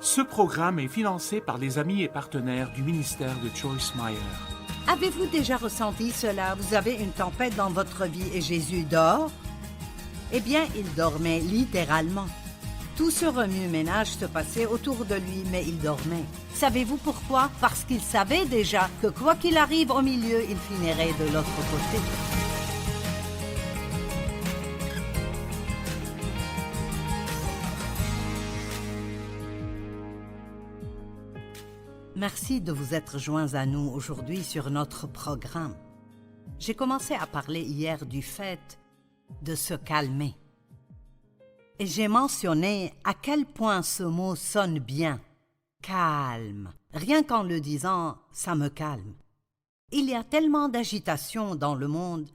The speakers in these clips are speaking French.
Ce programme est financé par les amis et partenaires du ministère de Joyce Meyer. Avez-vous déjà ressenti cela? Vous avez une tempête dans votre vie et Jésus dort? Eh bien, il dormait littéralement. Tout ce remue-ménage se passait autour de lui, mais il dormait. Savez-vous pourquoi? Parce qu'il savait déjà que quoi qu'il arrive au milieu, il finirait de l'autre côté. Merci de vous être joints à nous aujourd'hui sur notre programme. J'ai commencé à parler hier du fait de se calmer. Et j'ai mentionné à quel point ce mot sonne bien. Calme. Rien qu'en le disant, ça me calme. Il y a tellement d'agitation dans le monde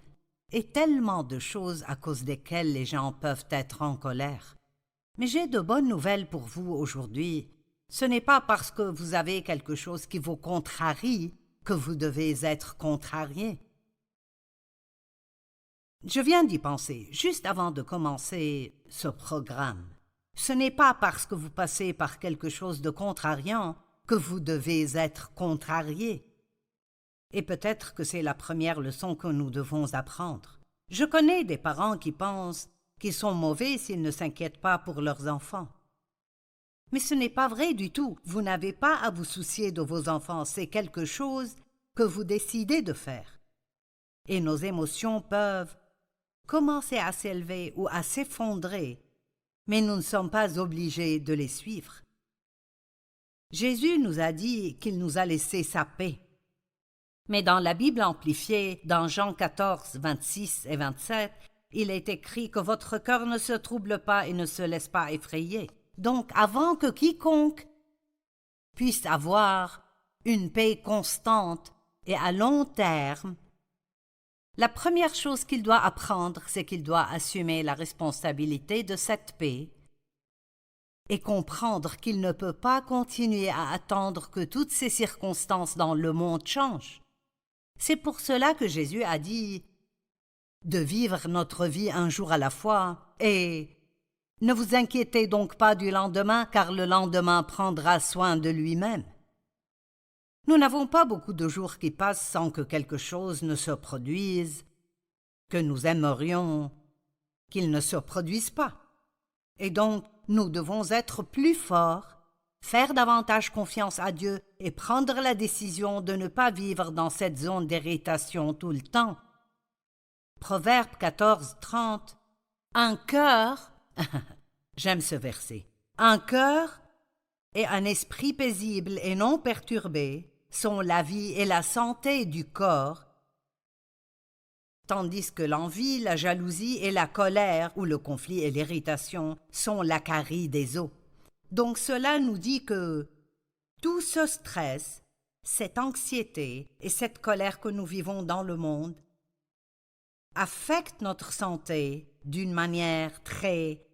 et tellement de choses à cause desquelles les gens peuvent être en colère. Mais j'ai de bonnes nouvelles pour vous aujourd'hui. Ce n'est pas parce que vous avez quelque chose qui vous contrarie que vous devez être contrarié. Je viens d'y penser, juste avant de commencer ce programme. Ce n'est pas parce que vous passez par quelque chose de contrariant que vous devez être contrarié. Et peut-être que c'est la première leçon que nous devons apprendre. Je connais des parents qui pensent qu'ils sont mauvais s'ils ne s'inquiètent pas pour leurs enfants. Mais ce n'est pas vrai du tout. Vous n'avez pas à vous soucier de vos enfants, c'est quelque chose que vous décidez de faire. Et nos émotions peuvent commencer à s'élever ou à s'effondrer, mais nous ne sommes pas obligés de les suivre. Jésus nous a dit qu'il nous a laissé sa paix. Mais dans la Bible amplifiée, dans Jean 14, 26 et 27, il est écrit que votre cœur ne se trouble pas et ne se laisse pas effrayer. Donc, avant que quiconque puisse avoir une paix constante et à long terme, la première chose qu'il doit apprendre, c'est qu'il doit assumer la responsabilité de cette paix et comprendre qu'il ne peut pas continuer à attendre que toutes ces circonstances dans le monde changent. C'est pour cela que Jésus a dit de vivre notre vie un jour à la fois et ne vous inquiétez donc pas du lendemain, car le lendemain prendra soin de lui-même. Nous n'avons pas beaucoup de jours qui passent sans que quelque chose ne se produise, que nous aimerions qu'il ne se produise pas. Et donc, nous devons être plus forts, faire davantage confiance à Dieu et prendre la décision de ne pas vivre dans cette zone d'irritation tout le temps. Proverbe 14, 30. Un cœur... J'aime ce verset. Un cœur et un esprit paisible et non perturbé sont la vie et la santé du corps, tandis que l'envie, la jalousie et la colère, ou le conflit et l'irritation, sont la carie des os. Donc cela nous dit que tout ce stress, cette anxiété et cette colère que nous vivons dans le monde affectent notre santé d'une manière très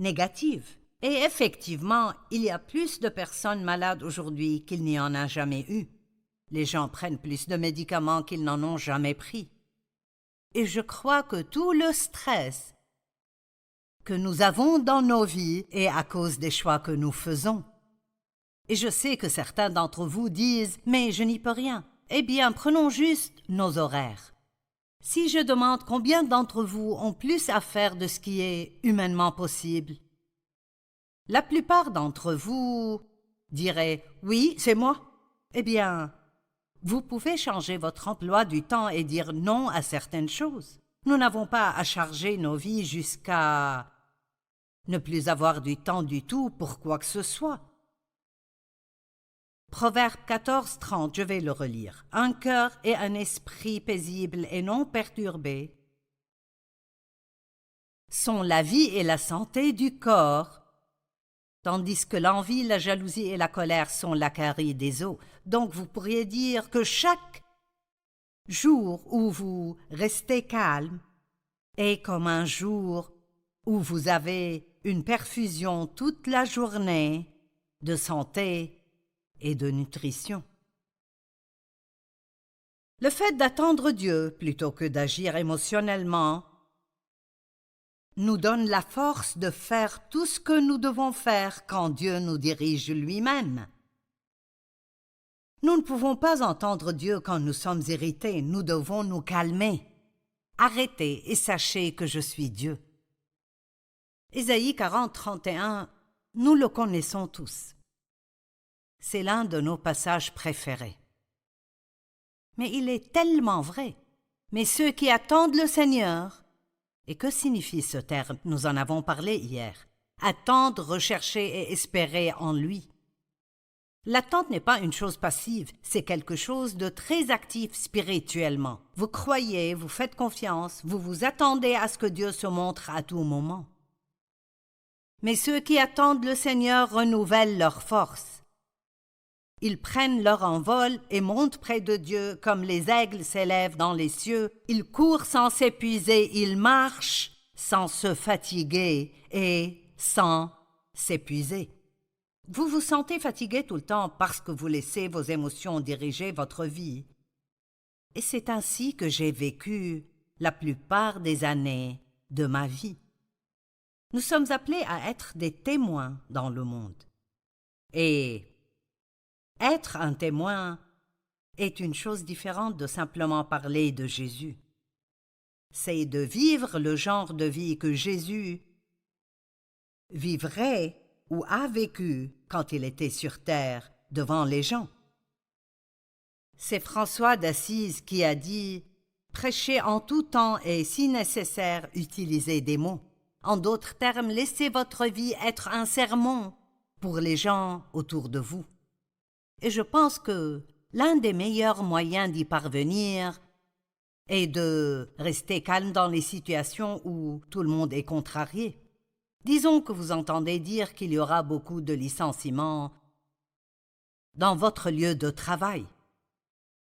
négative. Et effectivement, il y a plus de personnes malades aujourd'hui qu'il n'y en a jamais eu. Les gens prennent plus de médicaments qu'ils n'en ont jamais pris. Et je crois que tout le stress que nous avons dans nos vies est à cause des choix que nous faisons. Et je sais que certains d'entre vous disent « Mais je n'y peux rien ». Eh bien, prenons juste nos horaires. Si je demande combien d'entre vous ont plus à faire de ce qui est humainement possible, la plupart d'entre vous diraient « Oui, c'est moi ». Eh bien, vous pouvez changer votre emploi du temps et dire non à certaines choses. Nous n'avons pas à charger nos vies jusqu'à ne plus avoir du temps du tout pour quoi que ce soit. Proverbe 14, 30, je vais le relire. Un cœur et un esprit paisible et non perturbé sont la vie et la santé du corps, tandis que l'envie, la jalousie et la colère sont la carie des os. Donc vous pourriez dire que chaque jour où vous restez calme est comme un jour où vous avez une perfusion toute la journée de santé et de nutrition. Le fait d'attendre Dieu plutôt que d'agir émotionnellement nous donne la force de faire tout ce que nous devons faire quand Dieu nous dirige lui-même. Nous ne pouvons pas entendre Dieu quand nous sommes irrités, nous devons nous calmer. Arrêtez et sachez que je suis Dieu. Ésaïe 40, 31, nous le connaissons tous. C'est l'un de nos passages préférés. Mais il est tellement vrai. Mais ceux qui attendent le Seigneur, et que signifie ce terme? Nous en avons parlé hier. Attendre, rechercher et espérer en lui. L'attente n'est pas une chose passive, c'est quelque chose de très actif spirituellement. Vous croyez, vous faites confiance, vous vous attendez à ce que Dieu se montre à tout moment. Mais ceux qui attendent le Seigneur renouvellent leur force. Ils prennent leur envol et montent près de Dieu comme les aigles s'élèvent dans les cieux. Ils courent sans s'épuiser, ils marchent sans se fatiguer et sans s'épuiser. Vous vous sentez fatigué tout le temps parce que vous laissez vos émotions diriger votre vie. Et c'est ainsi que j'ai vécu la plupart des années de ma vie. Nous sommes appelés à être des témoins dans le monde. Et être un témoin est une chose différente de simplement parler de Jésus. C'est de vivre le genre de vie que Jésus vivrait ou a vécu quand il était sur terre devant les gens. C'est François d'Assise qui a dit « Prêchez en tout temps et, si nécessaire, utilisez des mots. En d'autres termes, laissez votre vie être un sermon pour les gens autour de vous. » Et je pense que l'un des meilleurs moyens d'y parvenir est de rester calme dans les situations où tout le monde est contrarié. Disons que vous entendez dire qu'il y aura beaucoup de licenciements dans votre lieu de travail.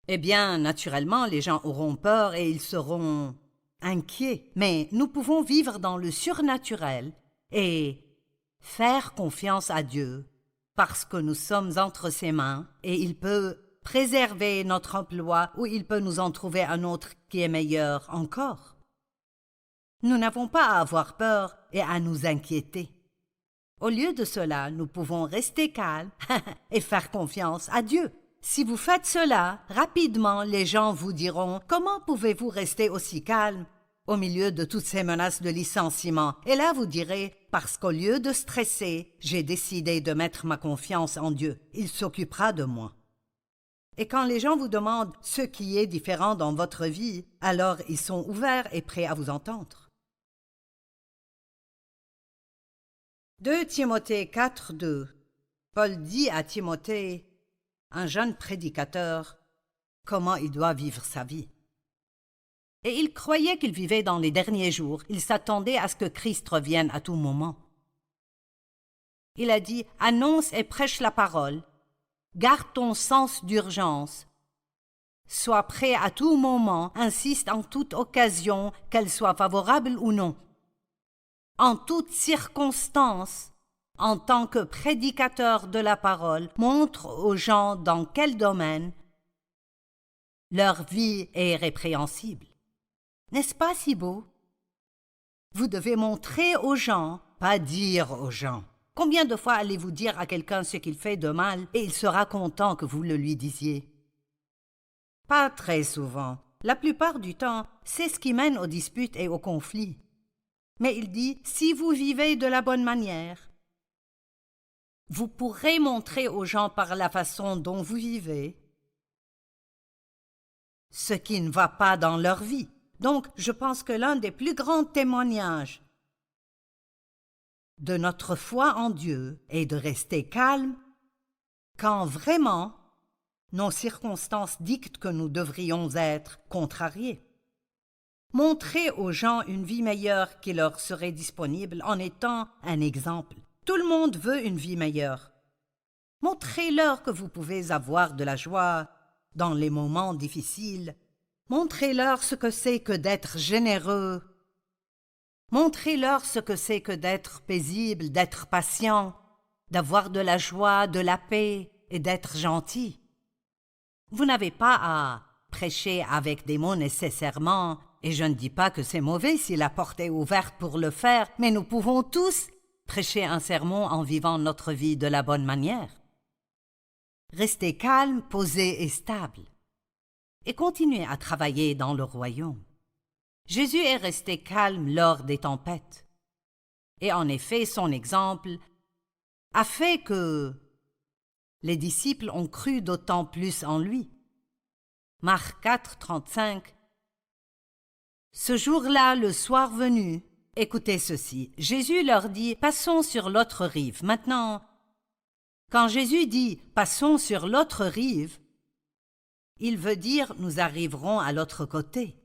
Eh bien, naturellement, les gens auront peur et ils seront inquiets. Mais nous pouvons vivre dans le surnaturel et faire confiance à Dieu parce que nous sommes entre ses mains et il peut préserver notre emploi ou il peut nous en trouver un autre qui est meilleur encore. Nous n'avons pas à avoir peur et à nous inquiéter. Au lieu de cela, nous pouvons rester calmes et faire confiance à Dieu. Si vous faites cela, rapidement, les gens vous diront « Comment pouvez-vous rester aussi calme au milieu de toutes ces menaces de licenciement ?» Et là, vous direz « Parce qu'au lieu de stresser, j'ai décidé de mettre ma confiance en Dieu. Il s'occupera de moi. » Et quand les gens vous demandent ce qui est différent dans votre vie, alors ils sont ouverts et prêts à vous entendre. 2 Timothée 4, 2. Paul dit à Timothée, un jeune prédicateur, comment il doit vivre sa vie. Et il croyait qu'il vivait dans les derniers jours. Il s'attendait à ce que Christ revienne à tout moment. Il a dit, annonce et prêche la parole. Garde ton sens d'urgence. Sois prêt à tout moment, insiste en toute occasion, qu'elle soit favorable ou non. En toute circonstance, en tant que prédicateur de la parole, montre aux gens dans quel domaine leur vie est répréhensible. N'est-ce pas si beau? Vous devez montrer aux gens, pas dire aux gens. Combien de fois allez-vous dire à quelqu'un ce qu'il fait de mal et il sera content que vous le lui disiez? Pas très souvent. La plupart du temps, c'est ce qui mène aux disputes et aux conflits. Mais il dit, si vous vivez de la bonne manière, vous pourrez montrer aux gens par la façon dont vous vivez ce qui ne va pas dans leur vie. Donc, je pense que l'un des plus grands témoignages de notre foi en Dieu est de rester calme quand vraiment nos circonstances dictent que nous devrions être contrariés. Montrer aux gens une vie meilleure qui leur serait disponible en étant un exemple. Tout le monde veut une vie meilleure. Montrez-leur que vous pouvez avoir de la joie dans les moments difficiles. Montrez-leur ce que c'est que d'être généreux. Montrez-leur ce que c'est que d'être paisible, d'être patient, d'avoir de la joie, de la paix et d'être gentil. Vous n'avez pas à prêcher avec des mots nécessairement, Et je ne dis pas que c'est mauvais si la porte est ouverte pour le faire, mais nous pouvons tous prêcher un sermon en vivant notre vie de la bonne manière. Restez calme, posé et stable. Et continuez à travailler dans le royaume. Jésus est resté calme lors des tempêtes. Et en effet, son exemple a fait que les disciples ont cru d'autant plus en lui. Marc 4, 35. Ce jour-là, le soir venu, écoutez ceci, Jésus leur dit « Passons sur l'autre rive ». Maintenant, quand Jésus dit « Passons sur l'autre rive », il veut dire « Nous arriverons à l'autre côté ».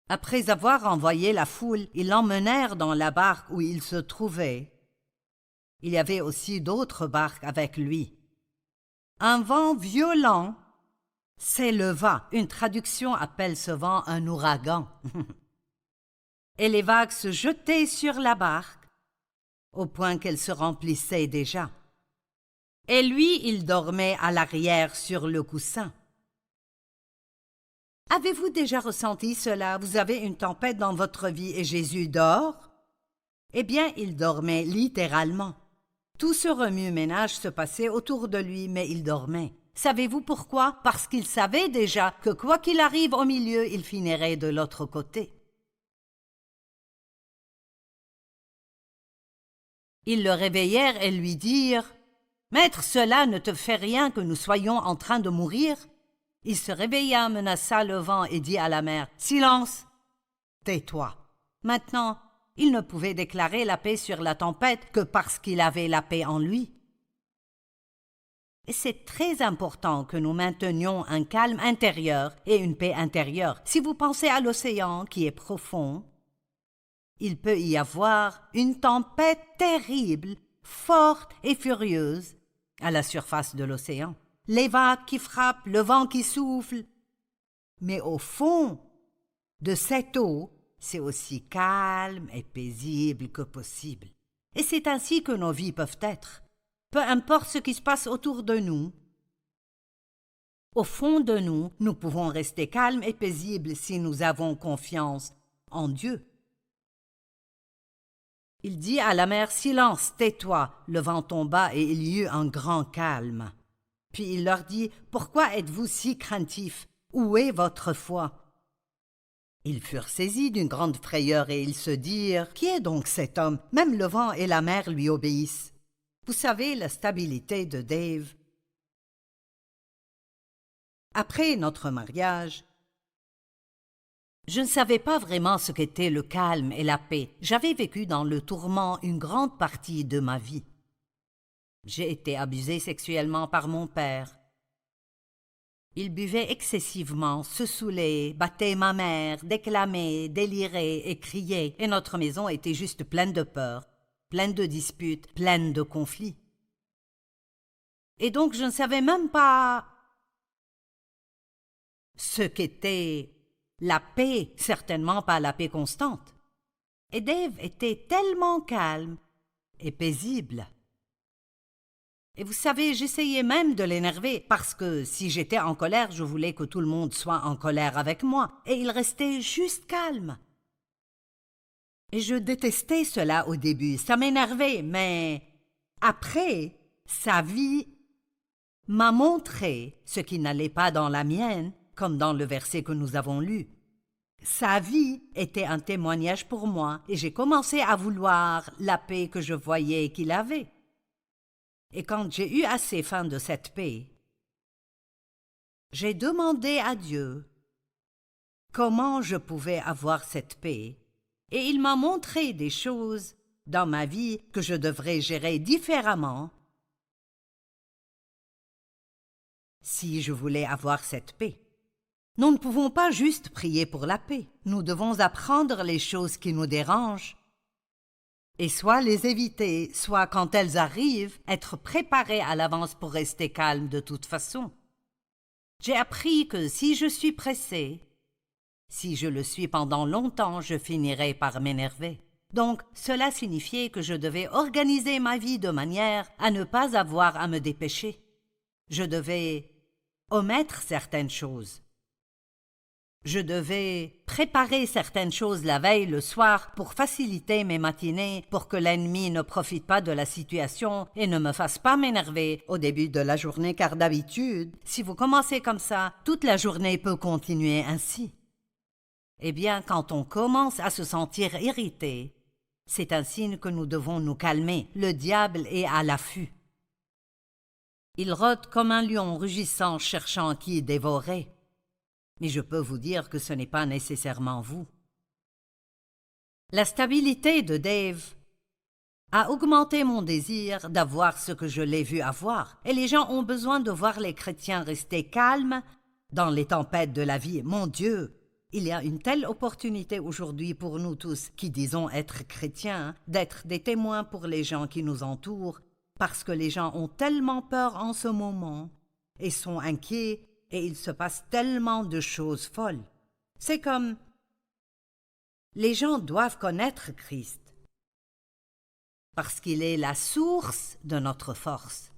Après avoir envoyé la foule, ils l'emmenèrent dans la barque où il se trouvait. Il y avait aussi d'autres barques avec lui. Un vent violent s'éleva. Une traduction appelle ce vent un ouragan. Et les vagues se jetaient sur la barque, au point qu'elle se remplissait déjà. Et lui, il dormait à l'arrière sur le coussin. Avez-vous déjà ressenti cela? Vous avez une tempête dans votre vie et Jésus dort? Eh bien, il dormait littéralement. Tout ce remue-ménage se passait autour de lui, mais il dormait. Savez-vous pourquoi? Parce qu'il savait déjà que quoi qu'il arrive au milieu, il finirait de l'autre côté. Ils le réveillèrent et lui dirent « Maître, cela ne te fait rien que nous soyons en train de mourir ?» Il se réveilla, menaça le vent et dit à la mer « Silence, tais-toi !» Maintenant, il ne pouvait déclarer la paix sur la tempête que parce qu'il avait la paix en lui. Et c'est très important que nous maintenions un calme intérieur et une paix intérieure. Si vous pensez à l'océan qui est profond, il peut y avoir une tempête terrible, forte et furieuse à la surface de l'océan. Les vagues qui frappent, le vent qui souffle. Mais au fond de cette eau, c'est aussi calme et paisible que possible. Et c'est ainsi que nos vies peuvent être. Peu importe ce qui se passe autour de nous, au fond de nous, nous pouvons rester calmes et paisibles si nous avons confiance en Dieu. Il dit à la mer « Silence, tais-toi !» Le vent tomba et il y eut un grand calme. Puis il leur dit « Pourquoi êtes-vous si craintifs? Où est votre foi ?» Ils furent saisis d'une grande frayeur et ils se dirent « Qui est donc cet homme? Même le vent et la mer lui obéissent. » Vous savez, la stabilité de Dave. Après notre mariage, je ne savais pas vraiment ce qu'était le calme et la paix. J'avais vécu dans le tourment une grande partie de ma vie. J'ai été abusée sexuellement par mon père. Il buvait excessivement, se saoulait, battait ma mère, déclamait, délirait et criait, et notre maison était juste pleine de peur, pleine de disputes, pleine de conflits. Et donc je ne savais même pas ce qu'était la paix, certainement pas la paix constante. Et Dave était tellement calme et paisible. Et vous savez, j'essayais même de l'énerver, parce que si j'étais en colère, je voulais que tout le monde soit en colère avec moi, et il restait juste calme. Et je détestais cela au début, ça m'énervait, mais après, sa vie m'a montré ce qui n'allait pas dans la mienne, comme dans le verset que nous avons lu. Sa vie était un témoignage pour moi, et j'ai commencé à vouloir la paix que je voyais qu'il avait. Et quand j'ai eu assez faim de cette paix, j'ai demandé à Dieu comment je pouvais avoir cette paix, et il m'a montré des choses dans ma vie que je devrais gérer différemment si je voulais avoir cette paix. Nous ne pouvons pas juste prier pour la paix. Nous devons apprendre les choses qui nous dérangent et soit les éviter, soit quand elles arrivent, être préparés à l'avance pour rester calme de toute façon. J'ai appris que si je suis pressé, si je le suis pendant longtemps, je finirai par m'énerver. Donc, cela signifiait que je devais organiser ma vie de manière à ne pas avoir à me dépêcher. Je devais omettre certaines choses. Je devais préparer certaines choses la veille le soir pour faciliter mes matinées, pour que l'ennemi ne profite pas de la situation et ne me fasse pas m'énerver au début de la journée, car d'habitude, si vous commencez comme ça, toute la journée peut continuer ainsi. Eh bien, quand on commence à se sentir irrité, c'est un signe que nous devons nous calmer. Le diable est à l'affût. Il rôde comme un lion rugissant, cherchant qui dévorer. Mais je peux vous dire que ce n'est pas nécessairement vous. La stabilité de Dave a augmenté mon désir d'avoir ce que je l'ai vu avoir. Et les gens ont besoin de voir les chrétiens rester calmes dans les tempêtes de la vie. Mon Dieu, il y a une telle opportunité aujourd'hui pour nous tous qui disons être chrétiens, d'être des témoins pour les gens qui nous entourent, parce que les gens ont tellement peur en ce moment et sont inquiets. Et il se passe tellement de choses folles. C'est comme les gens doivent connaître Christ parce qu'il est la source de notre force.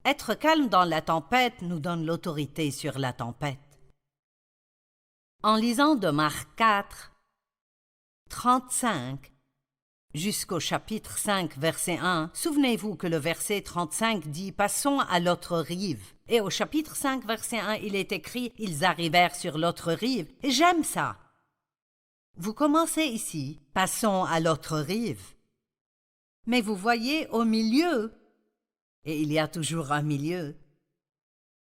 Être calme dans la tempête nous donne l'autorité sur la tempête. En lisant de Marc 4, 35 jusqu'au chapitre 5, verset 1, souvenez-vous que le verset 35 dit « Passons à l'autre rive ». Et au chapitre 5, verset 1, il est écrit « Ils arrivèrent sur l'autre rive ». Et j'aime ça. Vous commencez ici « Passons à l'autre rive ». Mais vous voyez au milieu, et il y a toujours un milieu,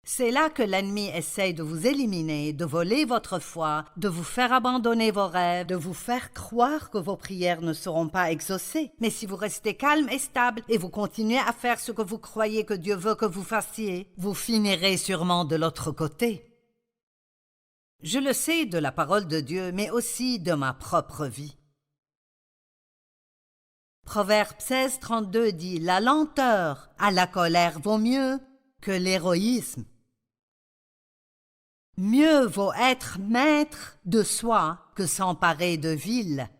c'est là que l'ennemi essaie de vous éliminer, de voler votre foi, de vous faire abandonner vos rêves, de vous faire croire que vos prières ne seront pas exaucées. Mais si vous restez calme et stable et vous continuez à faire ce que vous croyez que Dieu veut que vous fassiez, vous finirez sûrement de l'autre côté. Je le sais de la parole de Dieu, mais aussi de ma propre vie. Proverbe 16, 32 dit « La lenteur à la colère vaut mieux que l'héroïsme. » Mieux vaut être maître de soi que s'emparer de ville.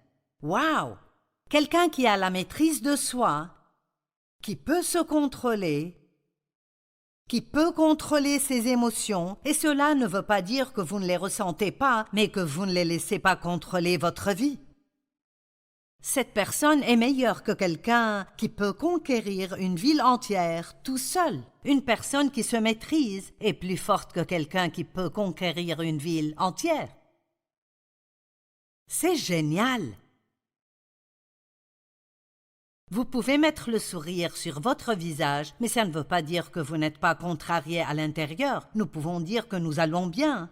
Waouh! Quelqu'un qui a la maîtrise de soi, qui peut se contrôler, qui peut contrôler ses émotions, et cela ne veut pas dire que vous ne les ressentez pas, mais que vous ne les laissez pas contrôler votre vie. Cette personne est meilleure que quelqu'un qui peut conquérir une ville entière tout seul. Une personne qui se maîtrise est plus forte que quelqu'un qui peut conquérir une ville entière. C'est génial! Vous pouvez mettre le sourire sur votre visage, mais ça ne veut pas dire que vous n'êtes pas contrarié à l'intérieur. Nous pouvons dire que nous allons bien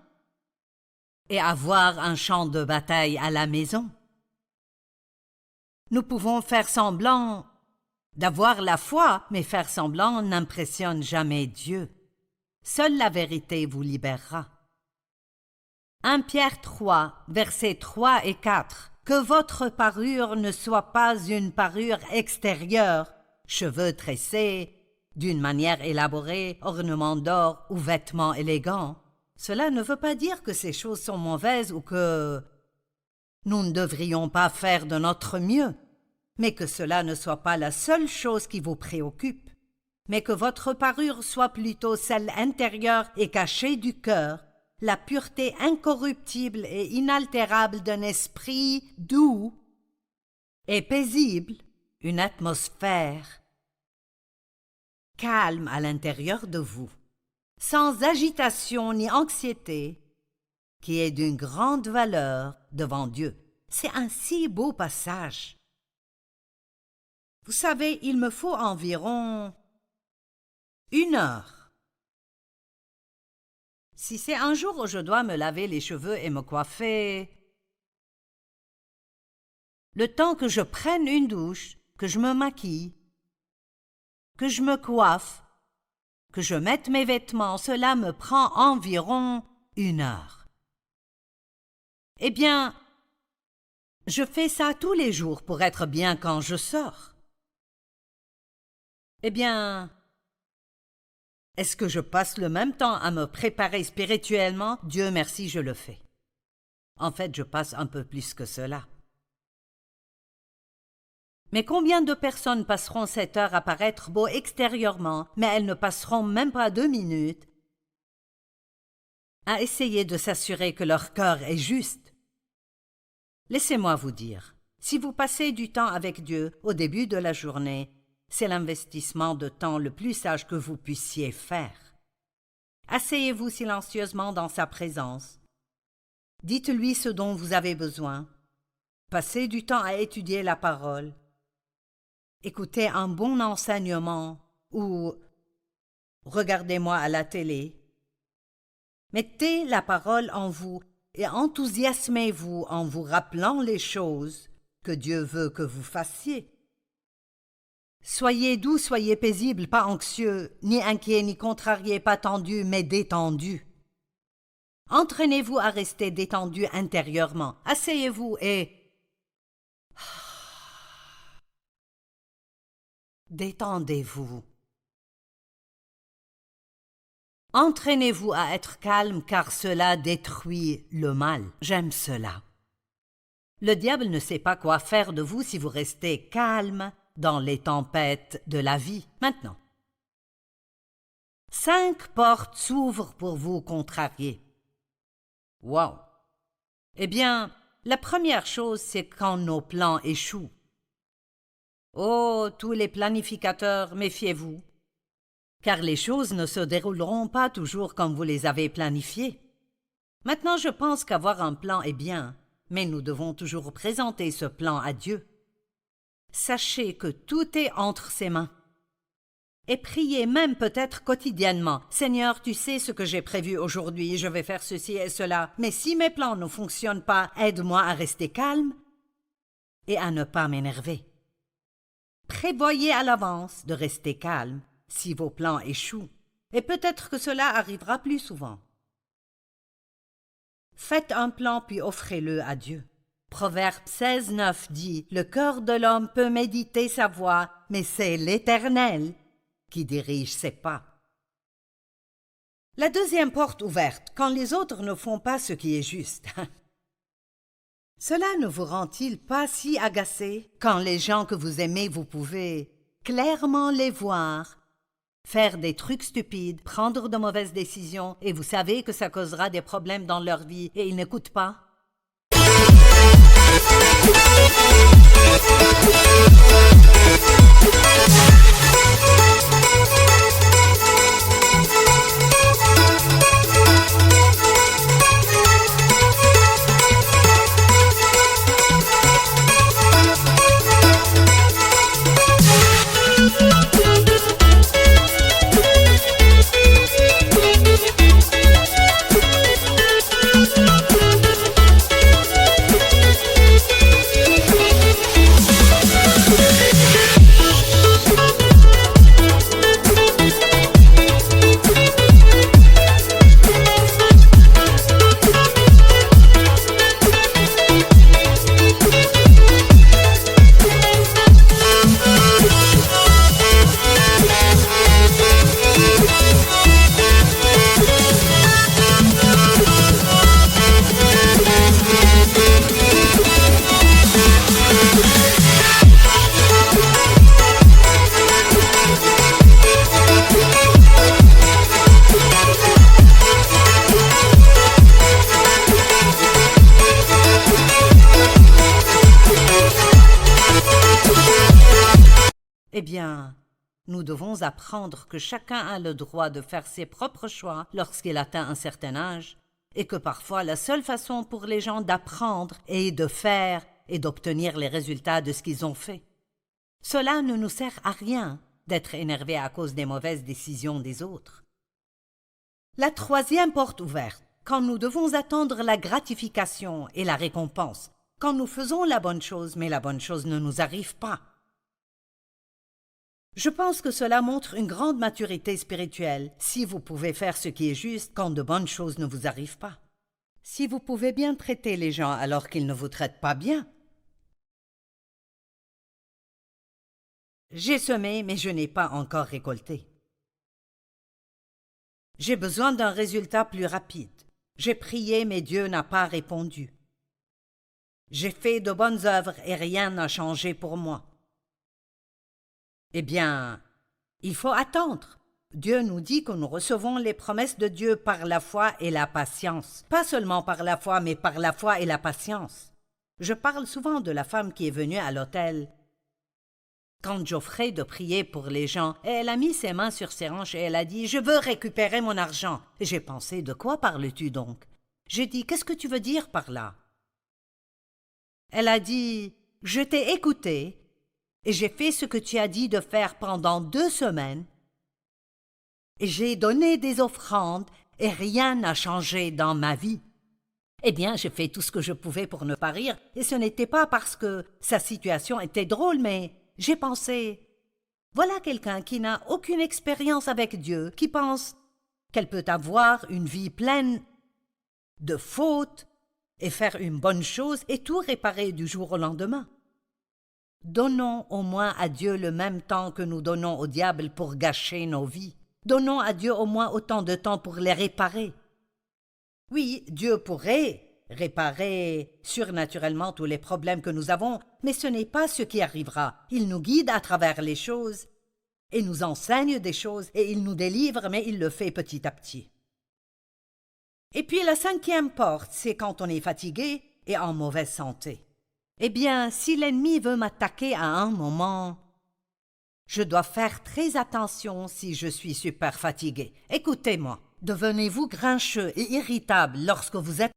et avoir un champ de bataille à la maison. Nous pouvons faire semblant d'avoir la foi, mais faire semblant n'impressionne jamais Dieu. Seule la vérité vous libérera. 1 Pierre 3, versets 3 et 4. Que votre parure ne soit pas une parure extérieure, cheveux tressés, d'une manière élaborée, ornements d'or ou vêtements élégants. Cela ne veut pas dire que ces choses sont mauvaises ou que nous ne devrions pas faire de notre mieux, mais que cela ne soit pas la seule chose qui vous préoccupe, mais que votre parure soit plutôt celle intérieure et cachée du cœur, la pureté incorruptible et inaltérable d'un esprit doux et paisible, une atmosphère calme à l'intérieur de vous, sans agitation ni anxiété, qui est d'une grande valeur devant Dieu. C'est un si beau passage. Vous savez, il me faut environ 1 heure. Si c'est un jour où je dois me laver les cheveux et me coiffer, le temps que je prenne une douche, que je me maquille, que je me coiffe, que je mette mes vêtements, cela me prend environ 1 heure. Eh bien, je fais ça tous les jours pour être bien quand je sors. Eh bien, est-ce que je passe le même temps à me préparer spirituellement? Dieu merci, je le fais. En fait, je passe un peu plus que cela. Mais combien de personnes passeront cette heure à paraître beau extérieurement, mais elles ne passeront même pas 2 minutes à essayer de s'assurer que leur cœur est juste. Laissez-moi vous dire, si vous passez du temps avec Dieu au début de la journée, c'est l'investissement de temps le plus sage que vous puissiez faire. Asseyez-vous silencieusement dans sa présence. Dites-lui ce dont vous avez besoin. Passez du temps à étudier la parole. Écoutez un bon enseignement ou regardez-moi à la télé. Mettez la parole en vous et enthousiasmez-vous en vous rappelant les choses que Dieu veut que vous fassiez. Soyez doux, soyez paisible, pas anxieux, ni inquiet, ni contrarié, pas tendu, mais détendu. Entraînez-vous à rester détendu intérieurement. Asseyez-vous et détendez-vous. Entraînez-vous à être calme car cela détruit le mal. J'aime cela. Le diable ne sait pas quoi faire de vous si vous restez calme dans les tempêtes de la vie. Maintenant, 5 portes s'ouvrent pour vous contrarier. Wow! Eh bien, la première chose, c'est quand nos plans échouent. Oh, tous les planificateurs, méfiez-vous, car les choses ne se dérouleront pas toujours comme vous les avez planifiées. Maintenant, je pense qu'avoir un plan est bien, mais nous devons toujours présenter ce plan à Dieu. Sachez que tout est entre ses mains. Et priez même peut-être quotidiennement. « Seigneur, tu sais ce que j'ai prévu aujourd'hui, je vais faire ceci et cela, mais si mes plans ne fonctionnent pas, aide-moi à rester calme et à ne pas m'énerver. » Prévoyez à l'avance de rester calme si vos plans échouent, et peut-être que cela arrivera plus souvent. Faites un plan puis offrez-le à Dieu. Proverbe 16:9 dit « Le cœur de l'homme peut méditer sa voie, mais c'est l'Éternel qui dirige ses pas. » La deuxième porte ouverte, quand les autres ne font pas ce qui est juste. Cela ne vous rend-il pas si agacé quand les gens que vous aimez, vous pouvez clairement les voir, faire des trucs stupides, prendre de mauvaises décisions, et vous savez que ça causera des problèmes dans leur vie, et ils n'écoutent pas? Eh bien, nous devons apprendre que chacun a le droit de faire ses propres choix lorsqu'il atteint un certain âge, et que parfois la seule façon pour les gens d'apprendre et de faire et d'obtenir les résultats de ce qu'ils ont fait. Cela ne nous sert à rien d'être énervé à cause des mauvaises décisions des autres. La troisième porte ouverte, quand nous devons attendre la gratification et la récompense, quand nous faisons la bonne chose mais la bonne chose ne nous arrive pas. Je pense que cela montre une grande maturité spirituelle, si vous pouvez faire ce qui est juste quand de bonnes choses ne vous arrivent pas. Si vous pouvez bien traiter les gens alors qu'ils ne vous traitent pas bien. J'ai semé, mais je n'ai pas encore récolté. J'ai besoin d'un résultat plus rapide. J'ai prié, mais Dieu n'a pas répondu. J'ai fait de bonnes œuvres et rien n'a changé pour moi. Eh bien, il faut attendre. Dieu nous dit que nous recevons les promesses de Dieu par la foi et la patience. Pas seulement par la foi, mais par la foi et la patience. Je parle souvent de la femme qui est venue à l'hôtel quand j'offrais de prier pour les gens, et elle a mis ses mains sur ses hanches et elle a dit « Je veux récupérer mon argent ». J'ai pensé « De quoi parles-tu donc ?» J'ai dit « Qu'est-ce que tu veux dire par là ?» Elle a dit « Je t'ai écouté et j'ai fait ce que tu as dit de faire pendant 2 semaines et j'ai donné des offrandes et rien n'a changé dans ma vie. » Eh bien, j'ai fait tout ce que je pouvais pour ne pas rire, et ce n'était pas parce que sa situation était drôle, mais j'ai pensé, voilà quelqu'un qui n'a aucune expérience avec Dieu, qui pense qu'elle peut avoir une vie pleine de fautes et faire une bonne chose et tout réparer du jour au lendemain. Donnons au moins à Dieu le même temps que nous donnons au diable pour gâcher nos vies. Donnons à Dieu au moins autant de temps pour les réparer. Oui, Dieu pourrait réparer surnaturellement tous les problèmes que nous avons, mais ce n'est pas ce qui arrivera. Il nous guide à travers les choses et nous enseigne des choses et il nous délivre, mais il le fait petit à petit. Et puis la 5e porte, c'est quand on est fatigué et en mauvaise santé. Eh bien, si l'ennemi veut m'attaquer à un moment, je dois faire très attention si je suis super fatigué. Écoutez-moi, devenez-vous grincheux et irritable lorsque vous êtes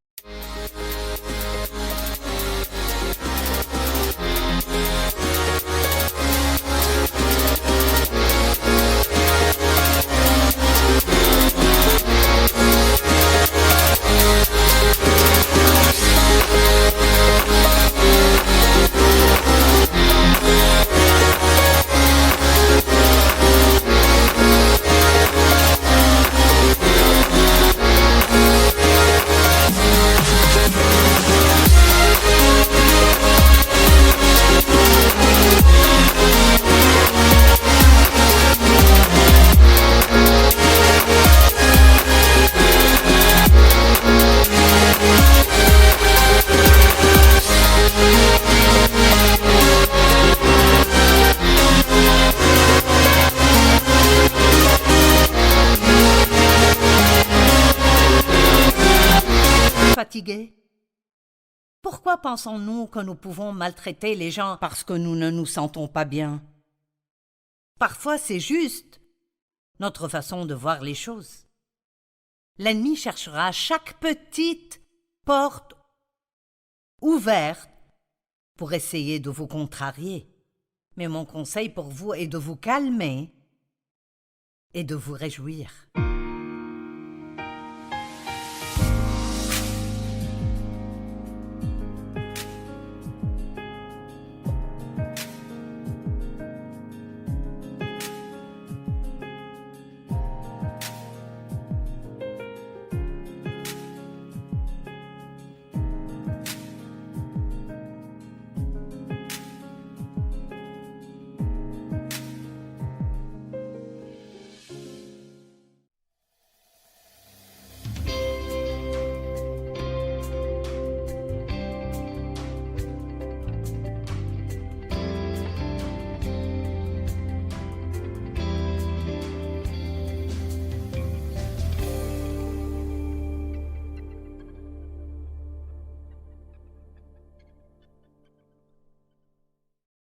fatigué? Pourquoi pensons-nous que nous pouvons maltraiter les gens parce que nous ne nous sentons pas bien? Parfois, c'est juste notre façon de voir les choses. L'ennemi cherchera chaque petite porte ouverte pour essayer de vous contrarier. Mais mon conseil pour vous est de vous calmer et de vous réjouir.